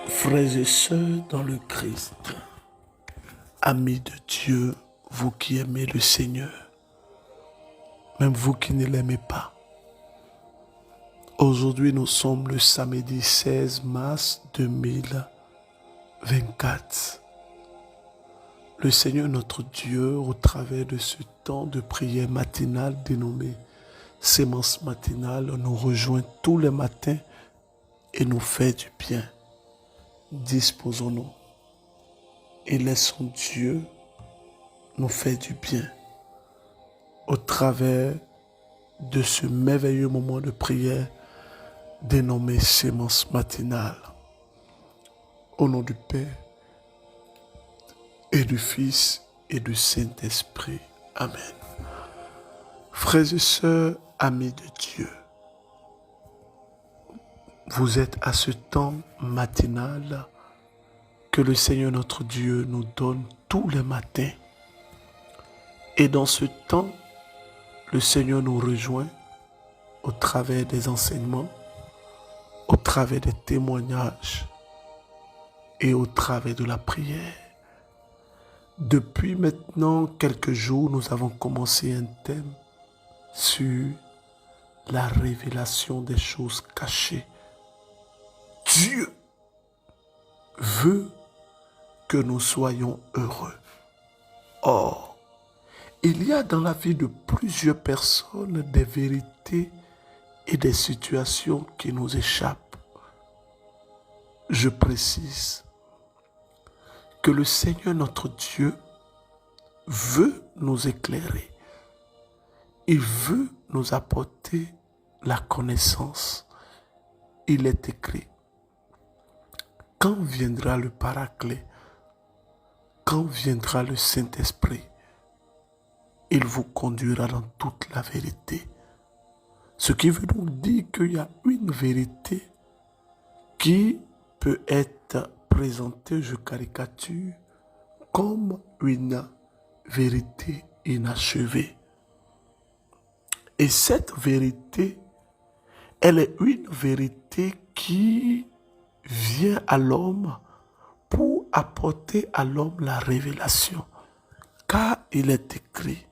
Frères et sœurs dans le Christ, amis de Dieu, vous qui aimez le Seigneur, même vous qui ne l'aimez pas. Aujourd'hui, nous sommes le samedi 16 mars 2024. Le Seigneur notre Dieu, au travers de ce temps de prière matinale dénommé sémence matinale, nous rejoint tous les matins et nous fait du bien. Disposons-nous et laissons Dieu nous faire du bien au travers de ce merveilleux moment de prière dénommé sémence matinale. Au nom du Père et du Fils et du Saint-Esprit. Amen. Frères et sœurs, amis de Dieu, vous êtes à ce temps matinal que le Seigneur notre Dieu nous donne tous les matins. Et dans ce temps, le Seigneur nous rejoint au travers des enseignements, au travers des témoignages et au travers de la prière. Depuis maintenant quelques jours, nous avons commencé un thème sur la révélation des choses cachées. Dieu veut que nous soyons heureux. Or, il y a dans la vie de plusieurs personnes des vérités et des situations qui nous échappent. Je précise que le Seigneur notre Dieu veut nous éclairer. Il veut nous apporter la connaissance. Il est écrit: quand viendra le Paraclet, quand viendra le Saint-Esprit, il vous conduira dans toute la vérité. Ce qui veut donc dire qu'il y a une vérité qui peut être présentée, je caricature, comme une vérité inachevée. Et cette vérité, elle est une vérité qui vient à l'homme pour apporter à l'homme la révélation. Car il est écrit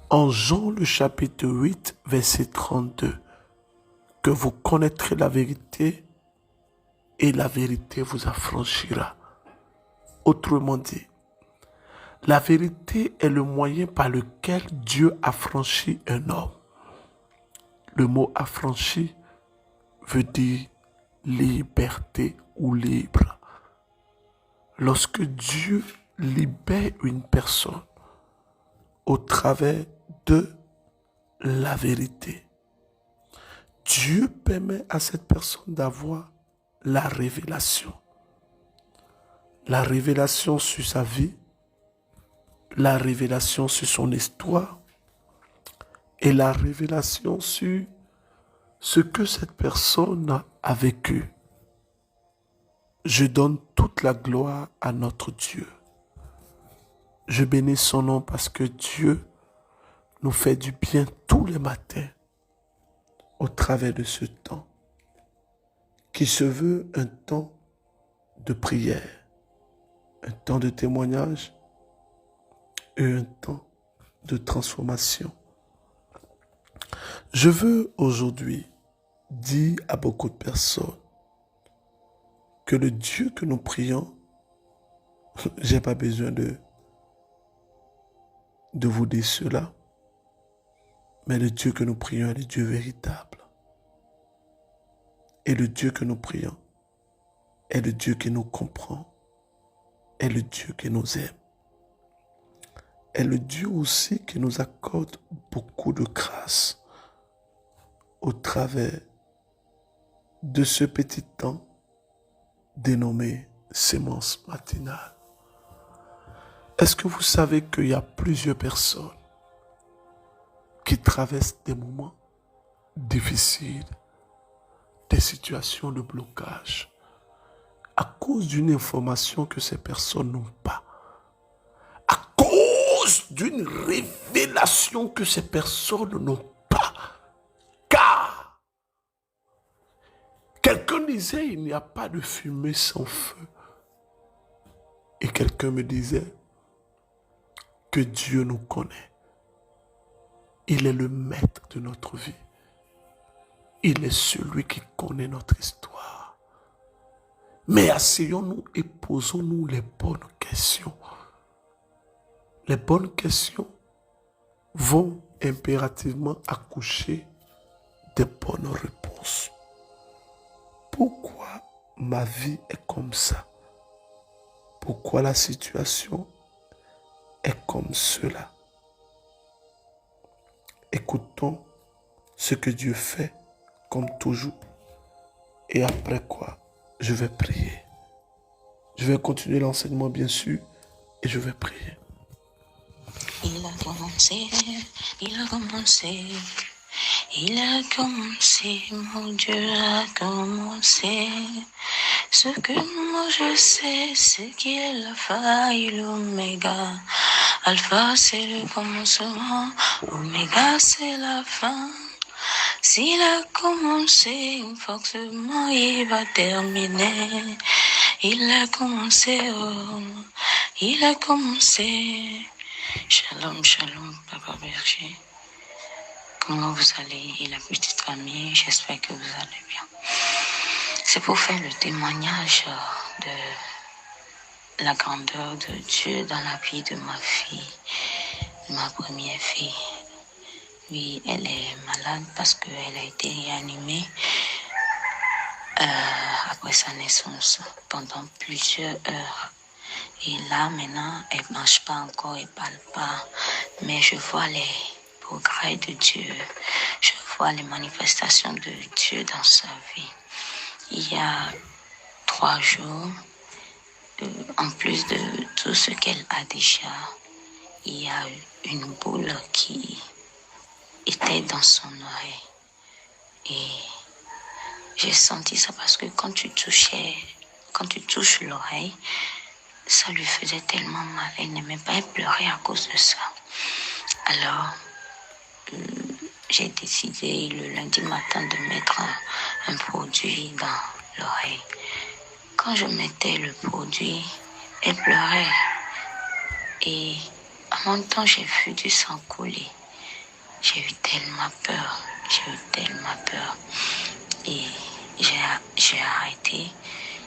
en Jean le chapitre 8, verset 32, que vous connaîtrez la vérité et la vérité vous affranchira. Autrement dit, la vérité est le moyen par lequel Dieu affranchit un homme. Le mot affranchi veut dire liberté ou libre. Lorsque Dieu libère une personne au travers de la vérité, Dieu permet à cette personne d'avoir la révélation. La révélation sur sa vie, la révélation sur son histoire et la révélation sur ce que cette personne a vécu. Je donne toute la gloire à notre Dieu. Je bénis son nom parce que Dieu nous fait du bien tous les matins au travers de ce temps qui se veut un temps de prière, un temps de témoignage et un temps de transformation. Je veux aujourd'hui dire à beaucoup de personnes que le Dieu que nous prions, j'ai pas besoin de vous dire cela, mais le Dieu que nous prions est le Dieu véritable. Et le Dieu que nous prions est le Dieu qui nous comprend, est le Dieu qui nous aime, est le Dieu aussi qui nous accorde beaucoup de grâce au travers de ce petit temps dénommé sémence matinale. Est-ce que vous savez qu'il y a plusieurs personnes qui traversent des moments difficiles, des situations de blocage, à cause d'une information que ces personnes n'ont pas, à cause d'une révélation que ces personnes n'ont pas, car quelqu'un disait, il n'y a pas de fumée sans feu. Et quelqu'un me disait que Dieu nous connaît. Il est le maître de notre vie. Il est celui qui connaît notre histoire. Mais asseyons-nous et posons-nous les bonnes questions. Les bonnes questions vont impérativement accoucher des bonnes réponses. Pourquoi ma vie est comme ça? Pourquoi la situation est comme cela? Écoutons ce que Dieu fait, comme toujours. Et après quoi, je vais prier. Je vais continuer l'enseignement, bien sûr, et je vais prier. Il a commencé, il a commencé. Il a commencé, mon Dieu a commencé. Ce que moi je sais, c'est qu'il est l'alpha et l'oméga. Alpha c'est le commencement, oméga c'est la fin. S'il a commencé, forcément il va terminer. Il a commencé, oh, il a commencé. Shalom, shalom, Papa Berger. Comment vous allez et la petite famille? J'espère que vous allez bien. C'est pour faire le témoignage de la grandeur de Dieu dans la vie de ma fille, ma première fille. Oui, elle est malade parce qu'elle a été réanimée après sa naissance pendant plusieurs heures. Et là, maintenant, elle ne mange pas encore, elle ne parle pas. Mais je vois les progrès de Dieu. Je vois les manifestations de Dieu dans sa vie. Il y a 3 jours, en plus de tout ce qu'elle a déjà, il y a une boule qui était dans son oreille. Et j'ai senti ça parce que quand tu touches l'oreille, ça lui faisait tellement mal. Elle n'aimait pas, elle pleurait à cause de ça. Alors, j'ai décidé le lundi matin de mettre un produit dans l'oreille. Quand je mettais le produit, elle pleurait. Et en même temps, j'ai vu du sang couler. J'ai eu tellement peur. Et j'ai arrêté.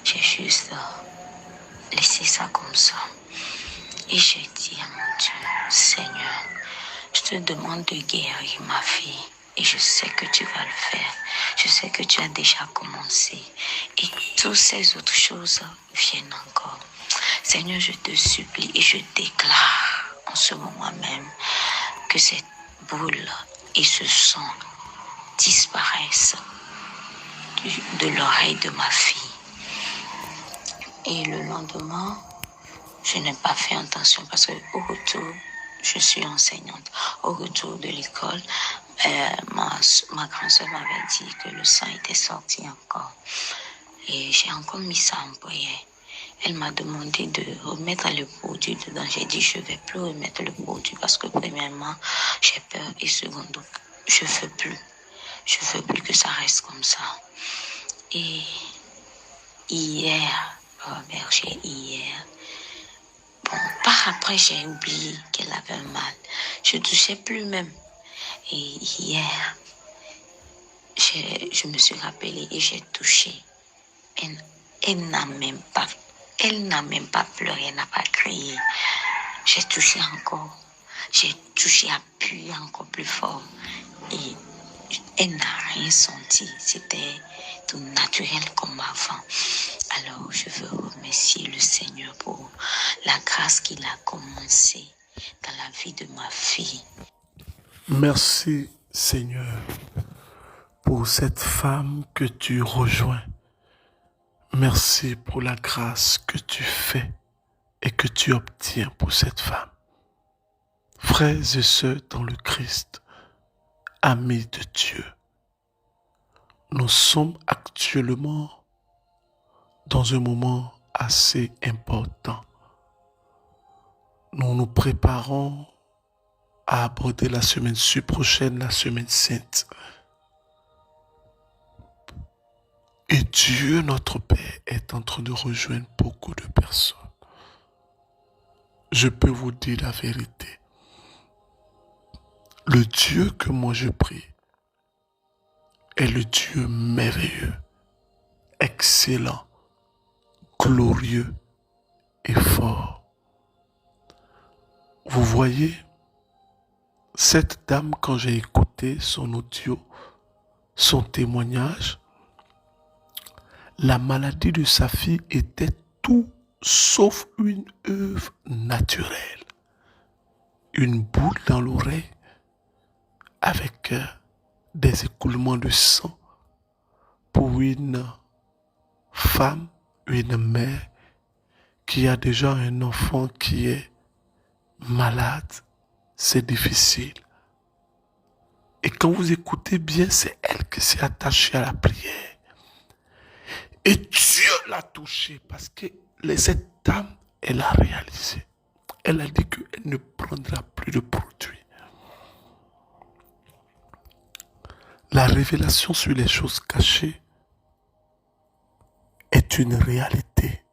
J'ai juste laissé ça comme ça. Et j'ai dit à mon Dieu, Seigneur, je te demande de guérir ma fille. Et je sais que tu vas le faire. Je sais que tu as déjà commencé. Et toutes ces autres choses viennent encore. Seigneur, je te supplie et je déclare en ce moment même que cette boule et ce sang disparaissent de l'oreille de ma fille. Et le lendemain, je n'ai pas fait attention parce qu'au retour, je suis enseignante. Au retour de l'école, ma grande soeur m'avait dit que le sang était sorti encore. Et j'ai encore mis ça en prière. Elle m'a demandé de remettre le produit dedans. J'ai dit, je ne vais plus remettre le produit parce que premièrement, j'ai peur et secondo, je ne veux plus. Je ne veux plus que ça reste comme ça. Et hier, Berger, bon, par après, j'ai oublié qu'elle avait mal. Je ne touchais plus même. Et hier, je me suis rappelée et j'ai touché. Elle n'a même pas pleuré, elle n'a pas crié. J'ai touché encore. J'ai touché, appuyé encore plus fort. Et elle n'a rien senti. C'était tout naturel comme avant. Alors, je veux remercier le Seigneur pour la grâce qu'il a commencé dans la vie de ma fille. Merci, Seigneur, pour cette femme que tu rejoins. Merci pour la grâce que tu fais et que tu obtiens pour cette femme. Frères et sœurs dans le Christ, amis de Dieu, nous sommes actuellement dans un moment assez important. Nous nous préparons à aborder la semaine prochaine, la semaine sainte. Et Dieu, notre Père, est en train de rejoindre beaucoup de personnes. Je peux vous dire la vérité. Le Dieu que moi je prie est le Dieu merveilleux, excellent, glorieux et fort. Vous voyez, cette dame, quand j'ai écouté son audio, son témoignage, la maladie de sa fille était tout sauf une œuvre naturelle. Une boule dans l'oreille avec des écoulements de sang pour une femme, une mère qui a déjà un enfant qui est malade. C'est difficile. Et quand vous écoutez bien, c'est elle qui s'est attachée à la prière. Et Dieu l'a touchée parce que cette dame, elle a réalisé. Elle a dit qu'elle ne prendra plus de produits. La révélation sur les choses cachées est une réalité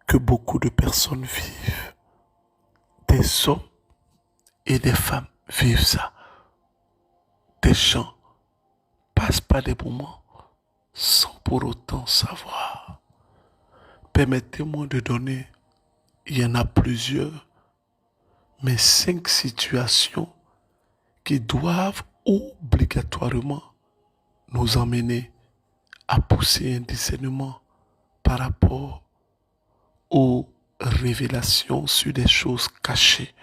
que beaucoup de personnes vivent. Des hommes et des femmes vivent ça. Des gens passent par des moments sans pour autant savoir. Permettez-moi de donner, il y en a plusieurs, mais 5 situations qui doivent obligatoirement nous emmener à pousser un discernement par rapport aux révélations sur des choses cachées.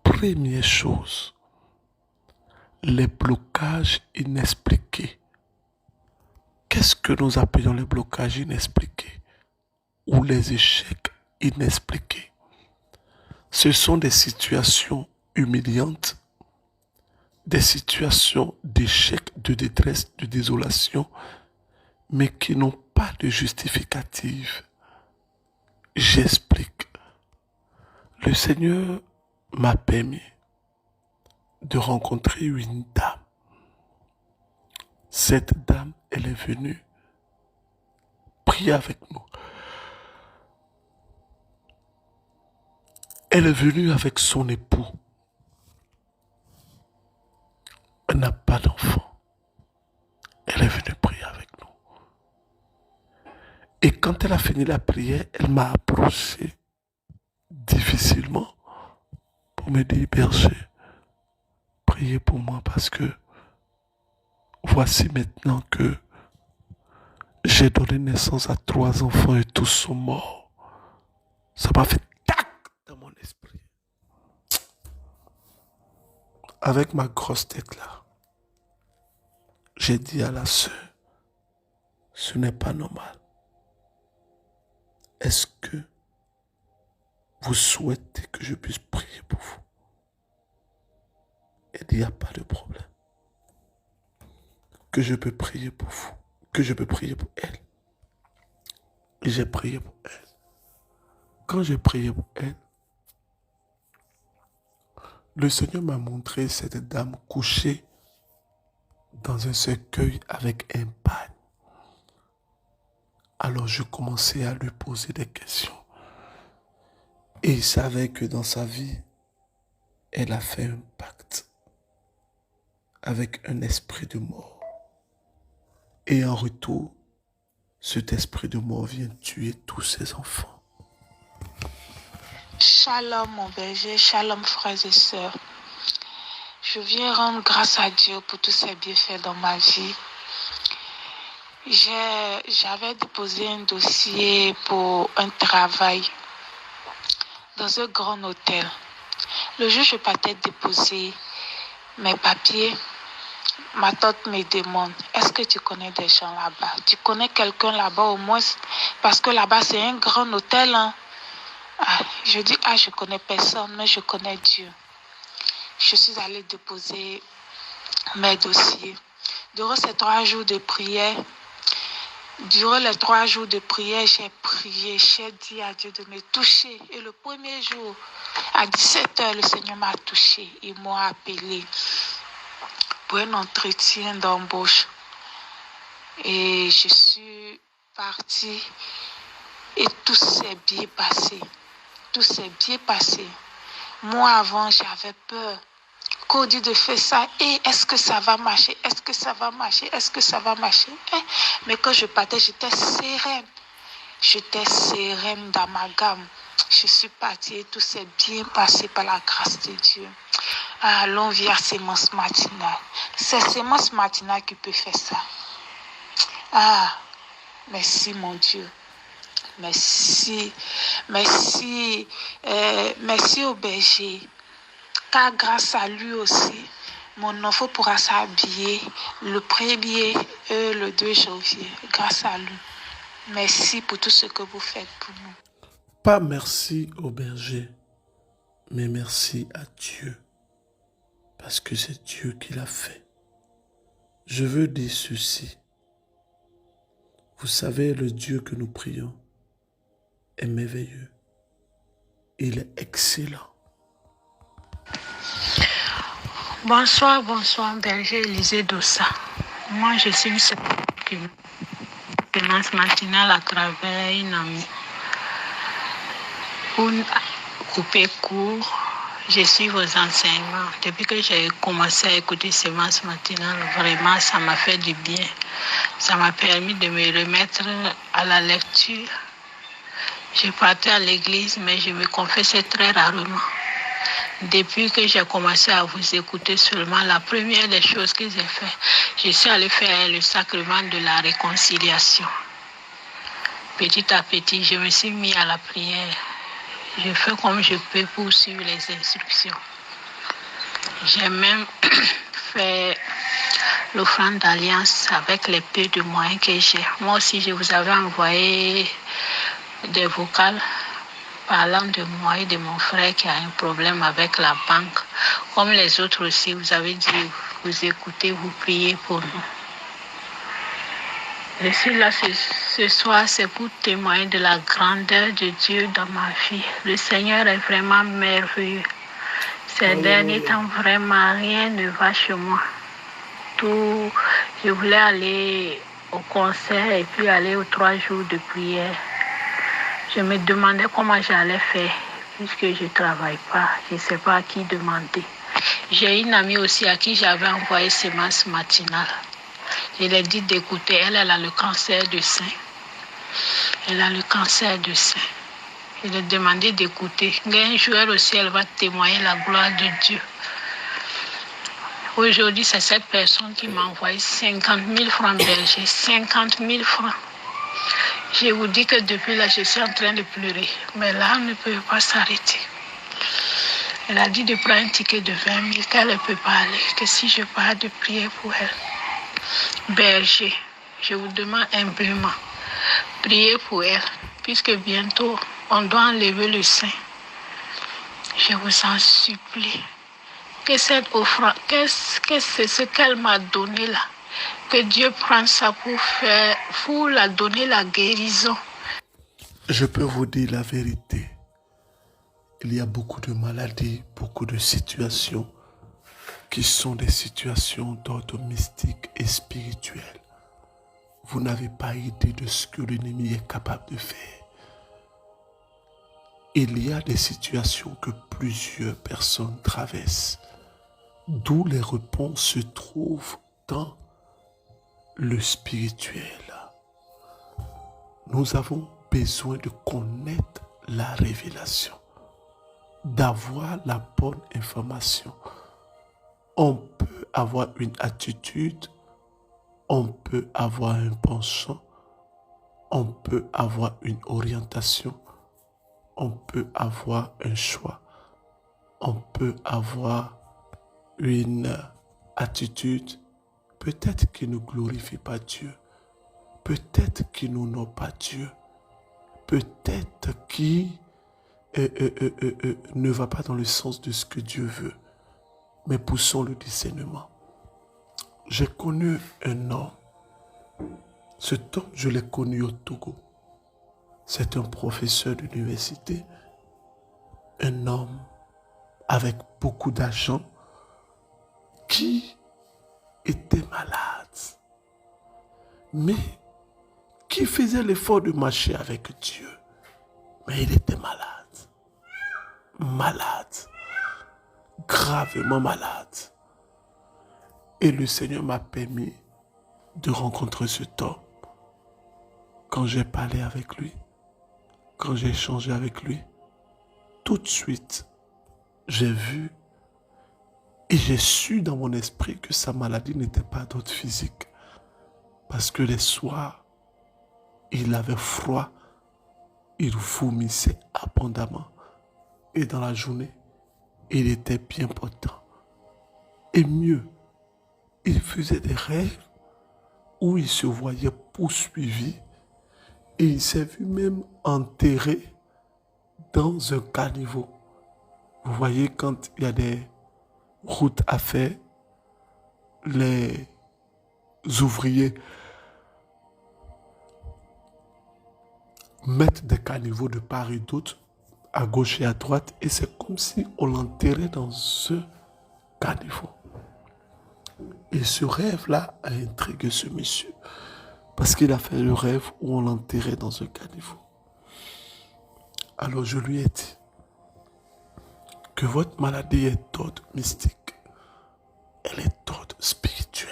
Première chose, les blocages inexpliqués. Qu'est-ce que nous appelons les blocages inexpliqués ou les échecs inexpliqués? Ce sont des situations humiliantes, des situations d'échec, de détresse, de désolation, mais qui n'ont pas de justificatif. J'explique. Le Seigneur m'a permis de rencontrer une dame. Cette dame, elle est venue prier avec nous. Elle est venue avec son époux. Elle n'a pas d'enfant. Elle est venue prier avec nous. Et quand elle a fini la prière, elle m'a approché difficilement pour me dire, berger, priez pour moi parce que voici maintenant que j'ai donné naissance à 3 enfants et tous sont morts. Ça m'a fait tac dans mon esprit. Avec ma grosse tête là, j'ai dit à la sœur, ce n'est pas normal. Est-ce que vous souhaitez que je puisse prier pour vous? Elle dit, il n'y a pas de problème. Que je peux prier pour vous. Que je peux prier pour elle. Et j'ai prié pour elle. Quand j'ai prié pour elle, le Seigneur m'a montré cette dame couchée dans un cercueil avec un pagne. Alors je commençais à lui poser des questions. Et il savait que dans sa vie, elle a fait un pacte avec un esprit de mort. Et en retour, cet esprit de mort vient tuer tous ses enfants. Shalom mon berger, shalom frères et sœurs. Je viens rendre grâce à Dieu pour tous ses bienfaits dans ma vie. J'avais déposé un dossier pour un travail dans un grand hôtel. Le jour où je partais déposer mes papiers, ma tante me demande, est-ce que tu connais des gens là-bas? Tu connais quelqu'un là-bas au moins? Parce que là-bas c'est un grand hôtel. Hein? Je dis, je connais personne, mais je connais Dieu. Je suis allée déposer mes dossiers. Durant ces 3 jours de prière, j'ai prié, j'ai dit à Dieu de me toucher. Et le premier jour, à 17h, le Seigneur m'a touché. Il m'a appelé pour un entretien d'embauche. Et et je suis partie et tout s'est bien passé. Tout s'est bien passé. Moi, avant, j'avais peur. Qu'on dit de faire ça, et est-ce que ça va marcher? Est-ce que ça va marcher? Est-ce que ça va marcher? Mais quand je partais, j'étais sereine. J'étais sereine dans ma gamme. Je suis partie et tout s'est bien passé par la grâce de Dieu. Allons vers sémence matinale. C'est sémence matinale qui peut faire ça. Merci mon Dieu. Merci. Merci au berger. Car grâce à lui aussi, mon enfant pourra s'habiller le 1er et le 2 janvier. Grâce à lui. Merci pour tout ce que vous faites pour nous. Pas merci au berger, mais merci à Dieu, parce que c'est Dieu qui l'a fait. Je veux dire ceci. Vous savez, le Dieu que nous prions est merveilleux. Il est excellent. Bonsoir, berger Élisée Dossa. Moi, je suis une séance matinale à travers une amie. Pour couper court, je suis vos enseignements. Depuis que j'ai commencé à écouter séance matinale, vraiment, ça m'a fait du bien. Ça m'a permis de me remettre à la lecture. Je partais à l'église, mais je me confessais très rarement. Depuis que j'ai commencé à vous écouter seulement, la première des choses que j'ai fait, je suis allée faire le sacrement de la réconciliation. Petit à petit, je me suis mis à la prière. Je fais comme je peux pour suivre les instructions. J'ai même fait l'offrande d'alliance avec les peu de moyens que j'ai. Moi aussi, je vous avais envoyé des vocales parlant de moi et de mon frère qui a un problème avec la banque. Comme les autres aussi, vous avez dit, vous écoutez, vous priez pour nous. Je suis là ce soir, c'est pour témoigner de la grandeur de Dieu dans ma vie. Le Seigneur est vraiment merveilleux. Ces derniers temps, vraiment, rien ne va chez moi. Je voulais aller au concert et puis aller aux 3 jours de prière. Je me demandais comment j'allais faire, puisque je ne travaille pas. Je ne sais pas à qui demander. J'ai une amie aussi à qui j'avais envoyé sémence matinale. Je lui ai dit d'écouter. Elle a le cancer du sein. Elle a le cancer du sein. Je lui ai demandé d'écouter. Un jour, elle aussi, elle va témoigner la gloire de Dieu. Aujourd'hui, c'est cette personne qui m'a envoyé 50 000 francs berger. 50 000 francs. Je vous dis que depuis là, je suis en train de pleurer. Mais là, on ne peut pas s'arrêter. Elle a dit de prendre un ticket de 20 000, qu'elle ne peut pas aller, que si je pars de prier pour elle. Berger, je vous demande humblement, priez pour elle, puisque bientôt, on doit enlever le sein. Je vous en supplie. Que cette offrande, que c'est ce qu'elle m'a donné là. Que Dieu prenne ça pour la donner la guérison. Je peux vous dire la vérité. Il y a beaucoup de maladies, beaucoup de situations qui sont des situations d'ordre mystique et spirituel. Vous n'avez pas idée de ce que l'ennemi est capable de faire. Il y a des situations que plusieurs personnes traversent, d'où les réponses se trouvent dans le spirituel. Nous avons besoin de connaître la révélation, d'avoir la bonne information. On peut avoir une attitude, on peut avoir un penchant, on peut avoir une orientation, on peut avoir un choix, on peut avoir une attitude peut-être qui ne glorifie pas Dieu, peut-être qui n'honore pas Dieu, peut-être qui ne va pas dans le sens de ce que Dieu veut. Mais poussons le discernement. J'ai connu un homme. Cet homme, je l'ai connu au Togo. C'est un professeur d'université, un homme avec beaucoup d'argent qui était malade. Mais qui faisait l'effort de marcher avec Dieu. Mais il était malade. Malade. Gravement malade. Et le Seigneur m'a permis de rencontrer cet homme. Quand j'ai parlé avec lui, quand j'ai échangé avec lui, tout de suite, j'ai vu et j'ai su dans mon esprit que sa maladie n'était pas d'ordre physique. Parce que les soirs, il avait froid, il vomissait abondamment. Et dans la journée, il était bien portant. Et mieux, il faisait des rêves où il se voyait poursuivi et il s'est vu même enterré dans un caniveau. Vous voyez, quand il y a des routes à faire, les ouvriers mettent des caniveaux de part et d'autre, à gauche et à droite, et c'est comme si on l'enterrait dans ce caniveau. Et ce rêve-là a intrigué ce monsieur, parce qu'il a fait le rêve où on l'enterrait dans un caniveau. Alors je lui ai dit que votre maladie est d'ordre mystique, elle est d'ordre spirituel,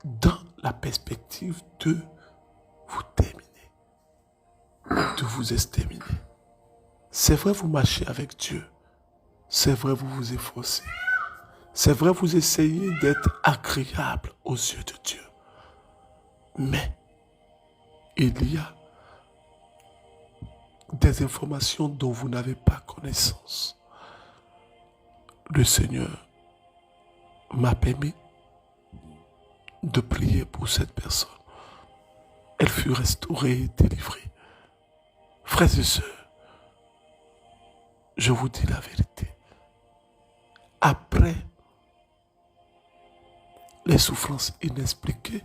dans la perspective de vous terminer, de vous exterminer. C'est vrai, vous marchez avec Dieu. C'est vrai, vous vous efforcez. C'est vrai, vous essayez d'être agréable aux yeux de Dieu. Mais il y a des informations dont vous n'avez pas connaissance. Le Seigneur m'a permis de prier pour cette personne. Elle fut restaurée et délivrée. Frères et sœurs, je vous dis la vérité. Après les souffrances inexpliquées,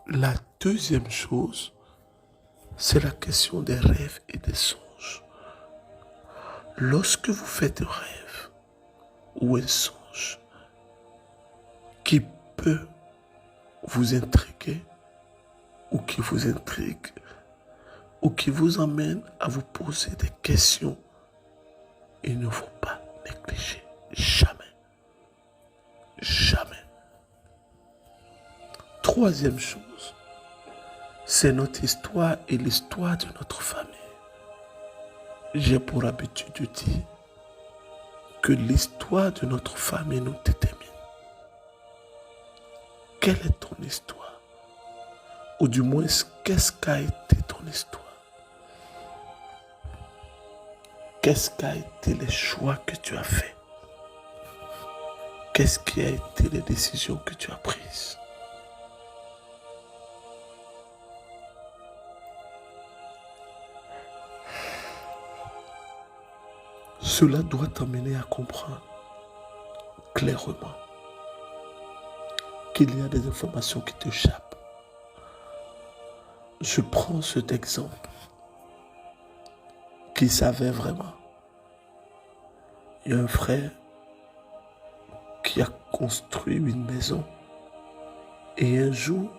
la deuxième chose, c'est la question des rêves et des songes. Lorsque vous faites un rêve ou un songe qui peut vous intriguer ou qui vous intrigue ou qui vous emmène à vous poser des questions, il ne faut pas négliger. Jamais. Jamais. Troisième chose, c'est notre histoire et l'histoire de notre famille. J'ai pour habitude de dire que l'histoire de notre famille nous détermine. Quelle est ton histoire? Ou du moins, qu'est-ce qu'a été ton histoire? Qu'est-ce qu'a été les choix que tu as faits? Qu'est-ce qui a été les décisions que tu as prises? Cela doit t'amener à comprendre clairement qu'il y a des informations qui t'échappent. Je prends cet exemple qui savait vraiment. Il y a un frère qui a construit une maison et un jour,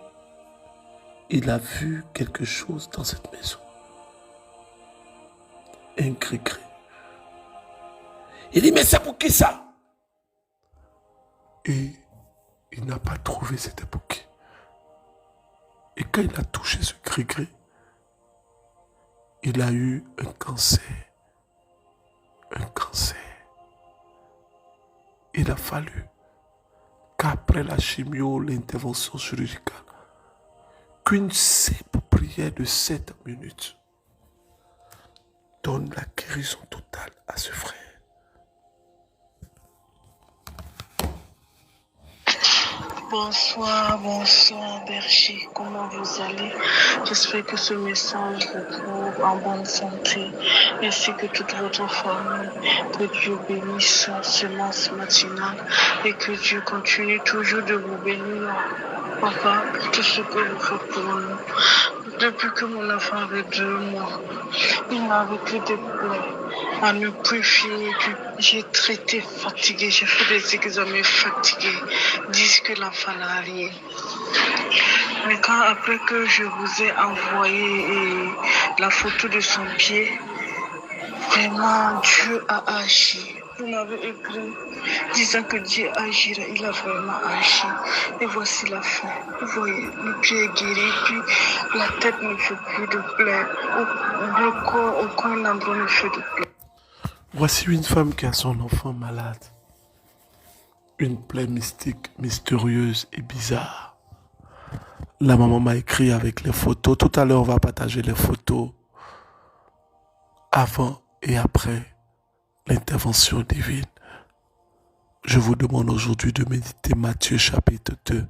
il a vu quelque chose dans cette maison. Un gris-gris. Il dit, mais c'est pour qui ça? Et il n'a pas trouvé c'était pour qui. Et quand il a touché ce gris-gris, il a eu un cancer. Un cancer. Il a fallu qu'après la chimio, l'intervention chirurgicale, qu'une simple prière de 7 minutes donne la guérison totale à ce frère. Bonsoir berger, comment vous allez? J'espère que ce message vous trouve en bonne santé, ainsi que toute votre famille. Que Dieu bénisse seulement ce matinal et que Dieu continue toujours de vous bénir, papa, pour tout ce que vous faites pour nous. Depuis que mon enfant avait 2 mois, il n'avait que des plaies à ne plus finir. J'ai traité fatigué, j'ai fait des examens fatigués. Disent que l'enfant n'a rien. Mais quand après que je vous ai envoyé la photo de son pied, vraiment Dieu a agi. Vous m'avez écrit disant que Dieu agira, il a vraiment agi. Et voici la fin. Vous voyez, le pied est guéri, puis la tête ne fait plus de plaies. Le corps, aucun endroit ne fait de plaies. Voici une femme qui a son enfant malade. Une plaie mystique, mystérieuse et bizarre. La maman m'a écrit avec les photos. Tout à l'heure, on va partager les photos avant et après l'intervention divine. Je vous demande aujourd'hui de méditer Matthieu chapitre 2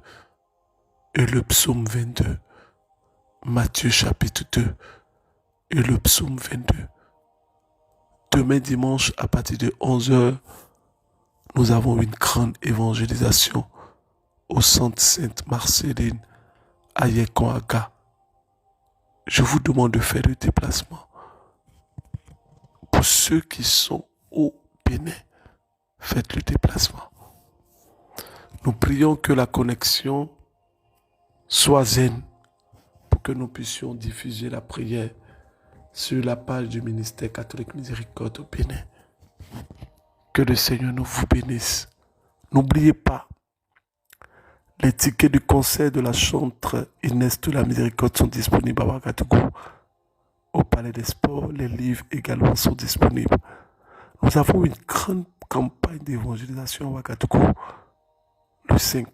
et le psaume 22. Matthieu chapitre 2 et le psaume 22. Demain dimanche, à partir de 11h, nous avons une grande évangélisation au centre Sainte-Marceline à Yekonhaga. Je vous demande de faire le déplacement. Pour ceux qui sont au Bénin, faites le déplacement. Nous prions que la connexion soit zen pour que nous puissions diffuser la prière sur la page du ministère catholique Miséricorde au Bénin. Que le Seigneur nous vous bénisse. N'oubliez pas, les tickets du concert de la chantre Inès de la Miséricorde sont disponibles à Ouagadougou. Au Palais des Sports, les livres également sont disponibles. Nous avons une grande campagne d'évangélisation à Ouagadougou le 5,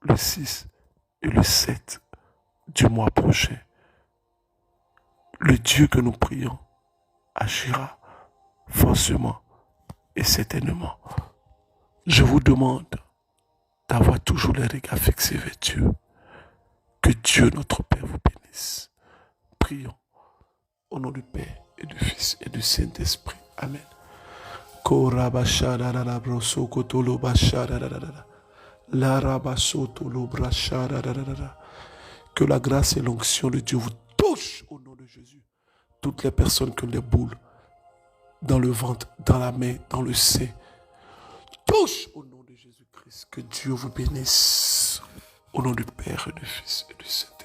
le 6 et le 7 du mois prochain. Le Dieu que nous prions agira forcément et certainement. Je vous demande d'avoir toujours les regards fixés vers Dieu. Que Dieu notre Père vous bénisse. Prions au nom du Père et du Fils et du Saint-Esprit. Amen. Que la grâce et l'onction de Dieu vous touchent au nom de Jésus. Toutes les personnes qui ont des boules dans le ventre, dans la main, dans le sein, touche au nom de Jésus-Christ. Que Dieu vous bénisse. Au nom du Père et du Fils et du Saint-Esprit.